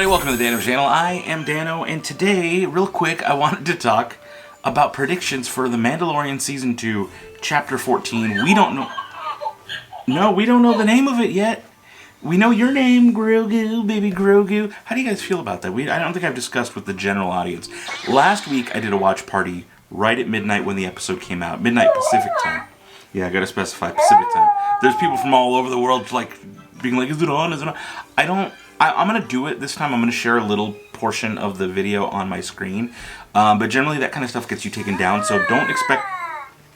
everybody, welcome to the Dano channel. I am Dano, and today, real quick, I wanted to talk about predictions for The Mandalorian Season 2, Chapter 14. We don't know... No, we don't know the name of it yet. We know your name, Grogu, baby Grogu. How do you guys feel about that? I don't think I've discussed with the general audience. Last week, I did a watch party right at midnight when the episode came out. Midnight Pacific time. Yeah, I gotta specify Pacific time. There's people from all over the world, like, being like, is it on, is it on? I'm going to do it this time. I'm going to share a little portion of the video on my screen. But generally that kind of stuff gets you taken down, so don't expect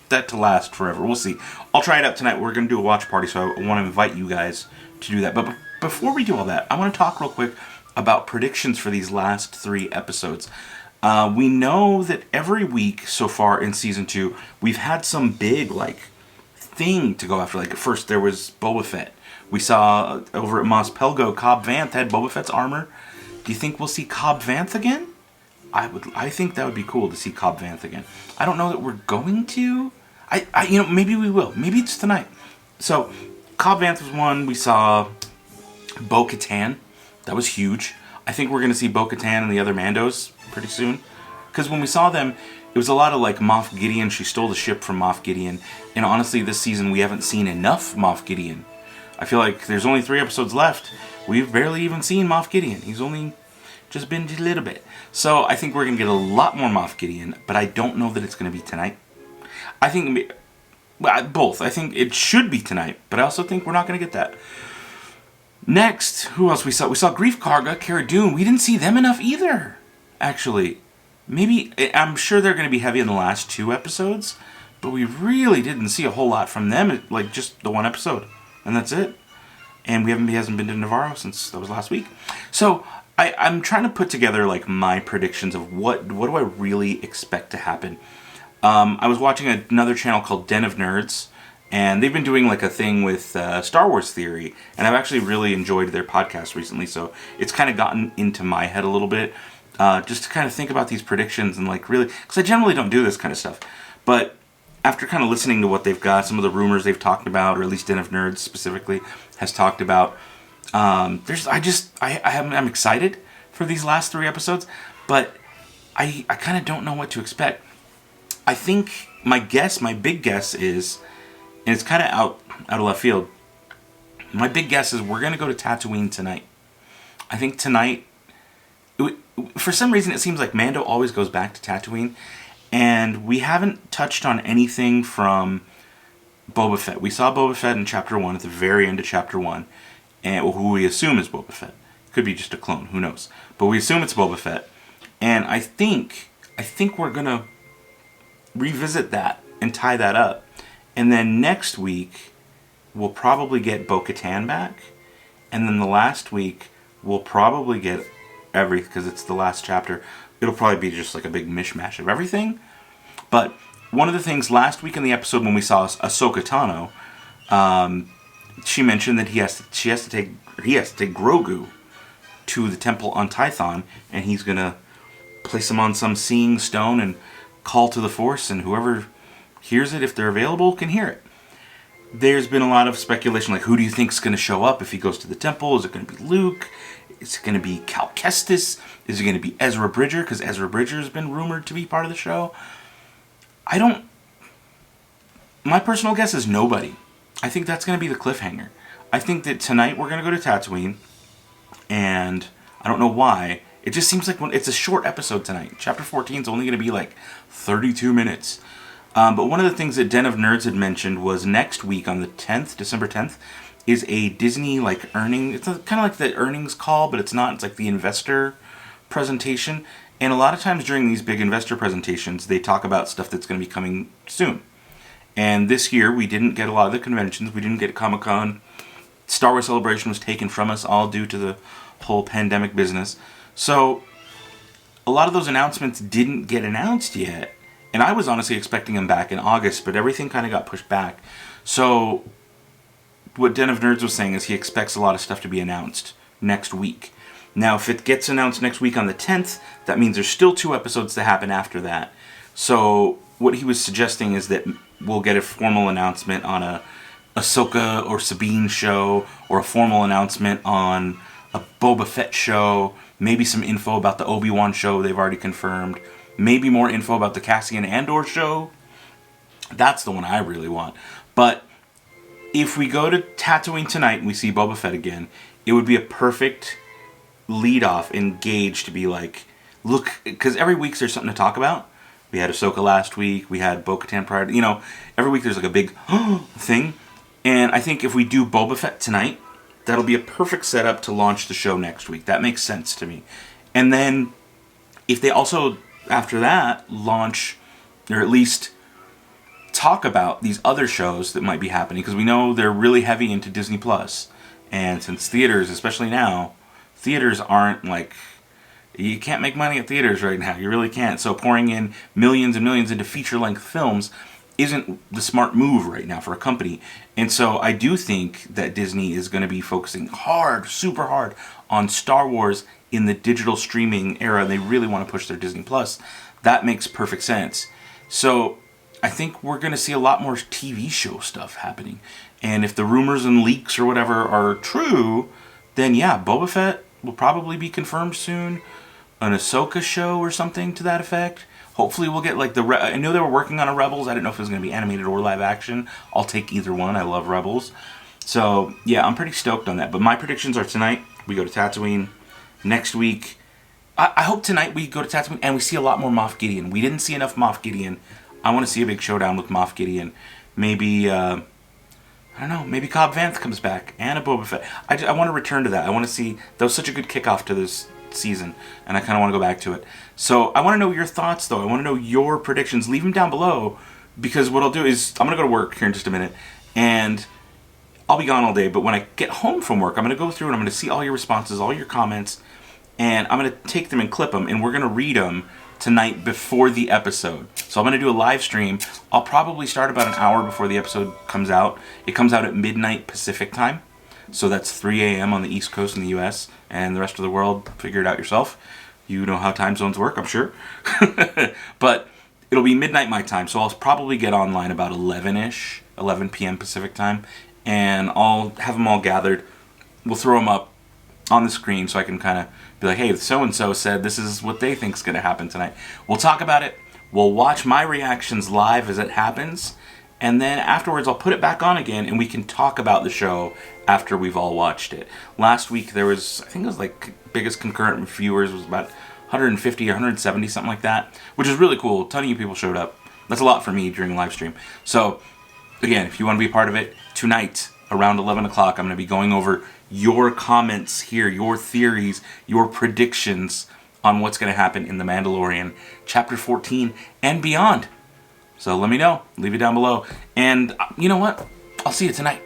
that to last forever. We'll see. I'll try it out tonight. We're going to do a watch party, so I want to invite you guys to do that. But before we do all that, I want to talk real quick about predictions for these last 3 episodes. We know that every week so far in Season 2, we've had some big, thing to go after. Like, at first there was Boba Fett. We saw over at Mos Pelgo, Cobb Vanth had Boba Fett's armor. Do you think we'll see Cobb Vanth again? I think that would be cool to see Cobb Vanth again. I don't know that we're going to. Maybe we will. Maybe it's tonight. So, Cobb Vanth was one. We saw Bo-Katan. That was huge. I think we're going to see Bo-Katan and the other Mandos pretty soon. Because when we saw them, it was a lot of Moff Gideon. She stole the ship from Moff Gideon. And honestly, this season we haven't seen enough Moff Gideon. I feel like there's only 3 episodes left. We've barely even seen Moff Gideon. He's only just been a little bit. So I think we're going to get a lot more Moff Gideon, but I don't know that it's going to be tonight. I think both. I think it should be tonight, but I also think we're not going to get that. Next, who else we saw? We saw Greef, Karga, Cara, Dune. We didn't see them enough either, actually. Maybe, I'm sure they're going to be heavy in the last 2 episodes, but we really didn't see a whole lot from them, just the 1 episode. And that's it. And he hasn't been to Navarro since that was last week. So I'm trying to put together my predictions of what do I really expect to happen. I was watching another channel called Den of Nerds, and they've been doing a thing with Star Wars theory, and I've actually really enjoyed their podcast recently. So it's kind of gotten into my head a little bit, just to kind of think about these predictions and really, because I generally don't do this kind of stuff, but after kind of listening to what they've got, some of the rumors they've talked about, or at least Den of Nerds specifically has talked about, I'm excited for these last 3 episodes, but I kind of don't know what to expect. I think my big guess is, and it's kind of out of left field, my big guess is we're going to go to Tatooine tonight. I think tonight, for some reason it seems like Mando always goes back to Tatooine, and we haven't touched on anything from Boba Fett. We saw Boba Fett in Chapter 1, at the very end of Chapter 1, and who we assume is Boba Fett. Could be just a clone, who knows. But we assume it's Boba Fett. And I think we're going to revisit that and tie that up. And then next week, we'll probably get Bo-Katan back. And then the last week, we'll probably get everything, because it's the last chapter. It'll probably be just a big mishmash of everything. But one of the things last week in the episode when we saw Ahsoka Tano, she mentioned that he has to take Grogu to the temple on Tython, and he's gonna place him on some seeing stone and call to the Force, and whoever hears it, if they're available, can hear it. There's been a lot of speculation, who do you think's gonna show up if he goes to the temple? Is it gonna be Luke? Is it going to be Cal Kestis? Is it going to be Ezra Bridger? Because Ezra Bridger has been rumored to be part of the show. My personal guess is nobody. I think that's going to be the cliffhanger. I think that tonight we're going to go to Tatooine, and I don't know why. It just seems like it's a short episode tonight. Chapter 14 is only going to be 32 minutes. But one of the things that Den of Nerds had mentioned was next week on the 10th, December 10th, is a Disney earning. It's kind of like the earnings call, but it's not. It's the investor presentation. And a lot of times during these big investor presentations, they talk about stuff that's going to be coming soon. And this year, we didn't get a lot of the conventions. We didn't get Comic-Con. Star Wars Celebration was taken from us, all due to the whole pandemic business. So a lot of those announcements didn't get announced yet. And I was honestly expecting them back in August, but everything kind of got pushed back. So what Den of Nerds was saying is he expects a lot of stuff to be announced next week. Now, if it gets announced next week on the 10th, that means there's still 2 episodes to happen after that. So what he was suggesting is that we'll get a formal announcement on a Ahsoka or Sabine show, or a formal announcement on a Boba Fett show, maybe some info about the Obi-Wan show they've already confirmed, maybe more info about the Cassian Andor show. That's the one I really want. But if we go to Tatooine tonight and we see Boba Fett again, it would be a perfect lead-off, engage to be like, look, because every week there's something to talk about. We had Ahsoka last week, we had Bo-Katan prior to, every week there's like a big thing. And I think if we do Boba Fett tonight, that'll be a perfect setup to launch the show next week. That makes sense to me. And then if they also, after that, launch, or at least talk about these other shows that might be happening, because we know they're really heavy into Disney Plus. And since theaters, especially now, theaters aren't like, you can't make money at theaters right now. You really can't. So pouring in millions and millions into feature-length films isn't the smart move right now for a company. And so I do think that Disney is going to be focusing hard, super hard, on Star Wars in the digital streaming era. They really want to push their Disney Plus. That makes perfect sense. So I think we're going to see a lot more TV show stuff happening. And if the rumors and leaks or whatever are true, then yeah, Boba Fett will probably be confirmed soon. An Ahsoka show or something to that effect. Hopefully we'll get like I know they were working on a Rebels. I didn't know if it was going to be animated or live action. I'll take either one. I love Rebels. So yeah, I'm pretty stoked on that. But my predictions are tonight we go to Tatooine. Next week, I hope tonight we go to Tatooine and we see a lot more Moff Gideon. We didn't see enough Moff Gideon. I want to see a big showdown with Moff Gideon. Maybe, I don't know, maybe Cobb Vanth comes back and a Boba Fett. I want to return to that. I want to see, that was such a good kickoff to this season, and I kind of want to go back to it. So I want to know your thoughts, though. I want to know your predictions. Leave them down below, because what I'll do is I'm going to go to work here in just a minute, and I'll be gone all day, but when I get home from work, I'm going to go through and I'm going to see all your responses, all your comments, and I'm going to take them and clip them, and we're going to read them tonight before the episode. So I'm going to do a live stream. I'll probably start about an hour before the episode comes out. It comes out at midnight Pacific time. So that's 3 a.m. on the East Coast in the U.S. and the rest of the world, figure it out yourself. You know how time zones work, I'm sure. But it'll be midnight my time, so I'll probably get online about 11-ish, 11 p.m. Pacific time, and I'll have them all gathered. We'll throw them up on the screen so I can kind of be like, hey, so-and-so said this is what they think's going to happen tonight. We'll talk about it. We'll watch my reactions live as it happens. And then afterwards, I'll put it back on again, and we can talk about the show after we've all watched it. Last week, there was, I think it was like, biggest concurrent viewers was about 150 or 170, something like that, which is really cool. A ton of you people showed up. That's a lot for me during a live stream. So, again, if you want to be a part of it, tonight, around 11 o'clock, I'm going to be going over your comments here, your theories, your predictions on what's going to happen in The Mandalorian, Chapter 14, and beyond. So let me know. Leave it down below. And you know what? I'll see you tonight.